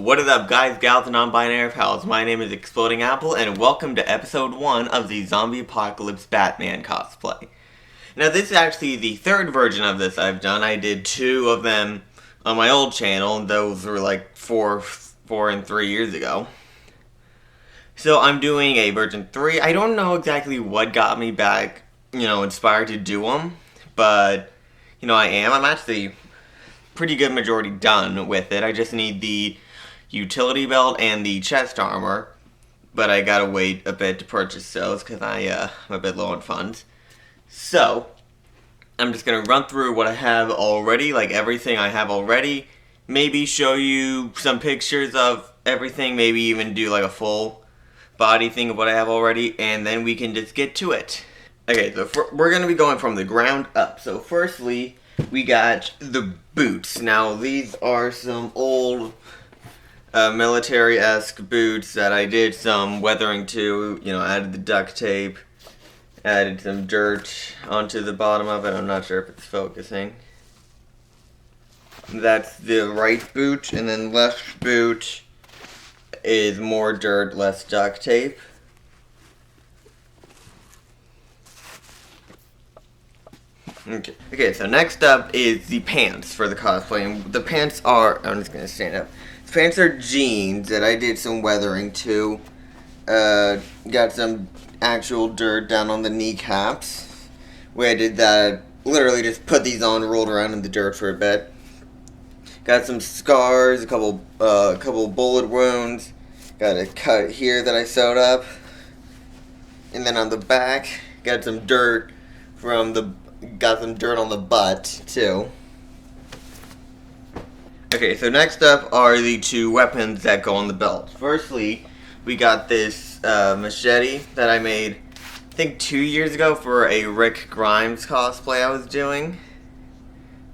What is up, guys, gals, and non-binary pals? My name is Exploding Apple, and welcome to episode 1 of the Zombie Apocalypse Batman cosplay. Now, this is actually the third version of this I've done. I did 2 of them on my old channel, and those were like 4 and 3 years ago. So I'm doing a version 3. I don't know exactly what got me back, inspired to do them, but, I am. I'm actually pretty good majority done with it. I just need the utility belt and the chest armor, but I gotta wait a bit to purchase those because I'm a bit low on funds. So I'm just gonna run through what I have already, like everything I have already, maybe show you some pictures of everything, maybe even do like a full body thing of what I have already, and then we can just get to it. Okay, so we're gonna be going from the ground up. So firstly, we got the boots. Now, these are some old military-esque boots that I did some weathering to. Added the duct tape, added some dirt onto the bottom of it. I'm not sure if it's focusing. That's the right boot, and then left boot is more dirt, less duct tape. Okay, so next up is the pants for the cosplay, and the pants are, I'm just going to stand up. The pants are jeans that I did some weathering to. Got some actual dirt down on the kneecaps. Where I did that, literally just put these on, rolled around in the dirt for a bit. Got some scars, a couple bullet wounds. Got a cut here that I sewed up. And then on the back, got some dirt got some dirt on the butt, too. Okay, so next up are the 2 weapons that go on the belt. Firstly, we got this machete that I made, I think 2 years ago for a Rick Grimes cosplay I was doing.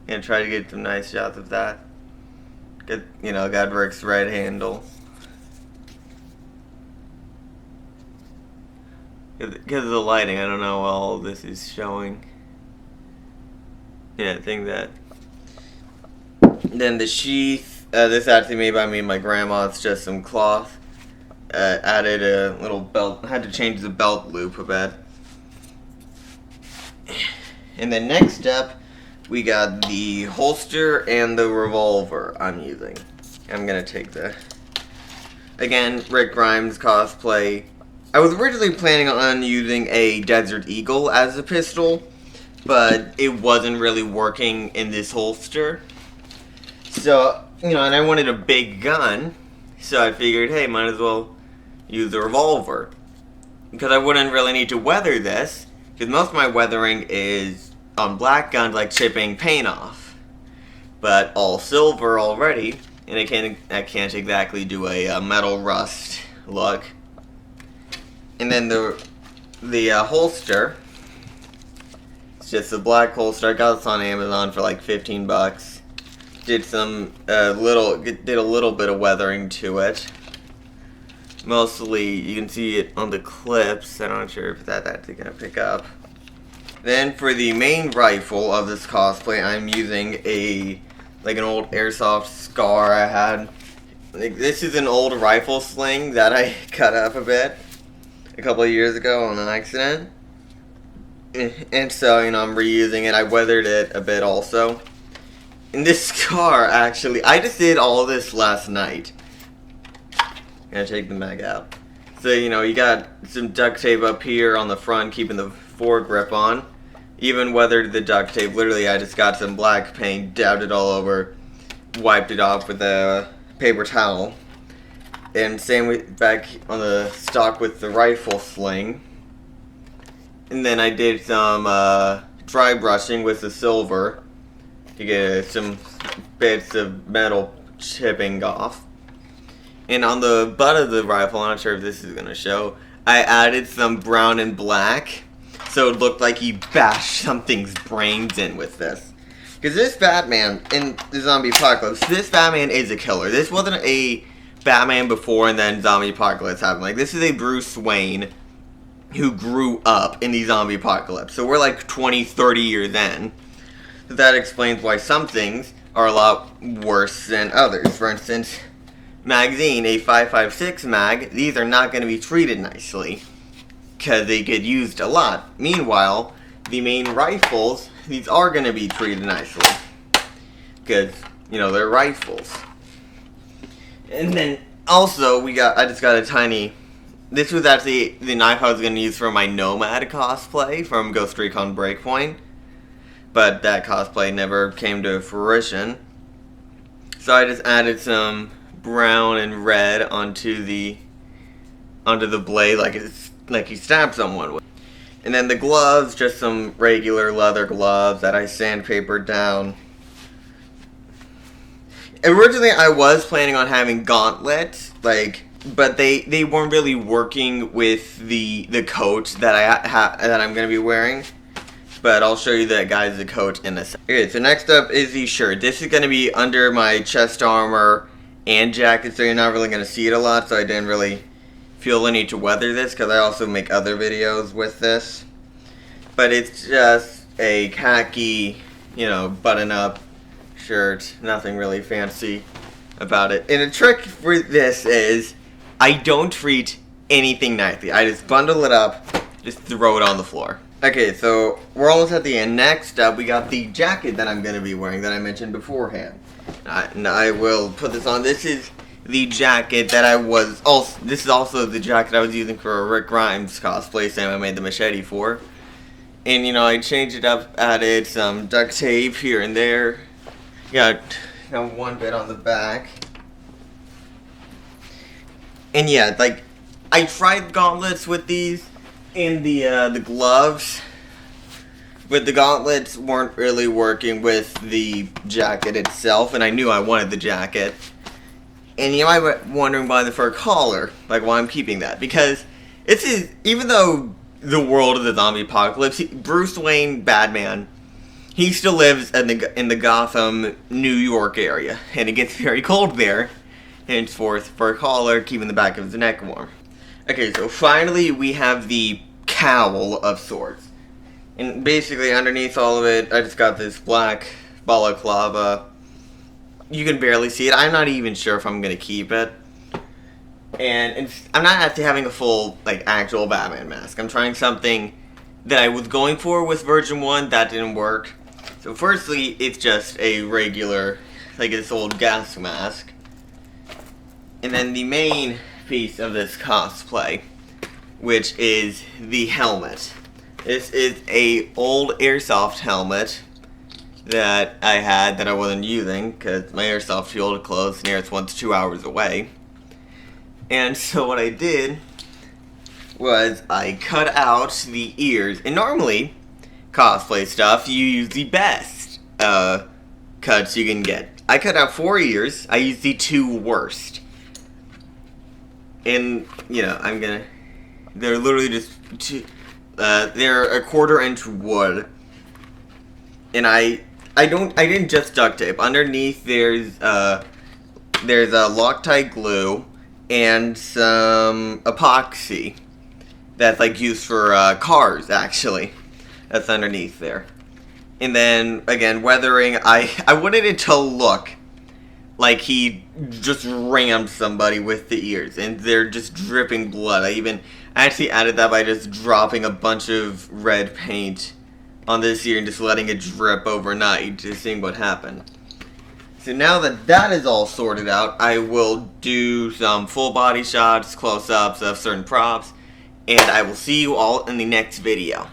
Gonna try to get some nice shots of that. Got Rick's red handle. Because of the lighting, I don't know what all this is showing. Yeah, I think that. Then the sheath, this actually made by me and my grandma. It's just some cloth. Added a little belt. I had to change the belt loop a bit. And then next up, we got the holster and the revolver I'm using. I'm gonna take again, Rick Grimes cosplay. I was originally planning on using a Desert Eagle as a pistol, but it wasn't really working in this holster. So, and I wanted a big gun, so I figured, hey, might as well use the revolver. Because I wouldn't really need to weather this, because most of my weathering is on black guns, like chipping paint off. But all silver already, and I can't exactly do a metal rust look. And then the holster, it's just a black holster. I got this on Amazon for like 15 bucks. Did a little bit of weathering to it. Mostly, you can see it on the clips. I'm not sure if that's actually gonna pick up. Then for the main rifle of this cosplay, I'm using an old airsoft Scar I had. This is an old rifle sling that I cut up a bit a couple of years ago on an accident. And so, I'm reusing it. I weathered it a bit also. And this Scar, actually, I just did all this last night. Gonna take the mag out. So, you got some duct tape up here on the front, keeping the foregrip on. Even weathered the duct tape. Literally, I just got some black paint, dabbed it all over, wiped it off with a paper towel. And same with back on the stock with the rifle sling. And then I did some dry brushing with the silver to get some bits of metal chipping off. And on the butt of the rifle, I'm not sure if this is going to show, I added some brown and black so it looked like he bashed something's brains in with this. Because this Batman in the Zombie Apocalypse, this Batman is a killer. This wasn't a Batman before and then Zombie Apocalypse happened. Like, this is a Bruce Wayne who grew up in the Zombie Apocalypse. So we're like 20, 30 years in. So that explains why some things are a lot worse than others. For instance, magazine, a 5.56 mag, these are not going to be treated nicely because they get used a lot. Meanwhile, the main rifles, these are going to be treated nicely because, you know, they're rifles. And then also I just got a tiny, this was actually the knife I was going to use for my Nomad cosplay from Ghost Recon Breakpoint, but that cosplay never came to fruition. So I just added some brown and red onto the blade like you stab someone with. And then the gloves, just some regular leather gloves that I sandpapered down. Originally I was planning on having gauntlets, but they weren't really working with the coat that I'm gonna be wearing. But I'll show you that guys the coat in a second. Okay, so next up is the shirt. This is gonna be under my chest armor and jacket, so you're not really gonna see it a lot. So I didn't really feel the need to weather this because I also make other videos with this. But it's just a khaki, you know, button-up shirt. Nothing really fancy about it. And a trick for this is I don't treat anything nicely. I just bundle it up, just throw it on the floor. Okay, so we're almost at the end. Next up, we got the jacket that I'm going to be wearing that I mentioned beforehand. And I will put this on. This is the jacket that this is also the jacket I was using for a Rick Grimes cosplay, same I made the machete for. And, you know, I changed it up, added some duct tape here and there. Got one bit on the back. And yeah, like, I tried gauntlets with these and the gloves, but the gauntlets weren't really working with the jacket itself, and I knew I wanted the jacket. And you might be wondering why the fur collar, like why I'm keeping that, because even though the world of the zombie apocalypse, Bruce Wayne, Batman, he still lives in the Gotham, New York area, and it gets very cold there. Henceforth, fur collar, keeping the back of his neck warm. Okay, so finally we have the cowl of sorts. And basically underneath all of it, I just got this black balaclava. You can barely see it. I'm not even sure if I'm going to keep it. And I'm not actually having a full, like, actual Batman mask. I'm trying something that I was going for with version 1. That didn't work. So firstly, it's just a regular, like this old gas mask. And then the main piece of this cosplay, which is the helmet. This is a old airsoft helmet that I had that I wasn't using because my airsoft field closed nearest one's 2 hours away. And so what I did was I cut out the ears. And normally, cosplay stuff, you use the best cuts you can get. I cut out 4 ears. I used the 2 worst. And, you know, they're literally just they're a 1/4 inch wood. And I didn't just duct tape. Underneath there's a Loctite glue and some epoxy that's like used for cars, actually. That's underneath there. And then again, weathering. I wanted it to look like he just rammed somebody with the ears, and they're just dripping blood. I actually added that by just dropping a bunch of red paint on this ear and just letting it drip overnight, just seeing what happened. So now that that is all sorted out, I will do some full body shots, close-ups of certain props, and I will see you all in the next video.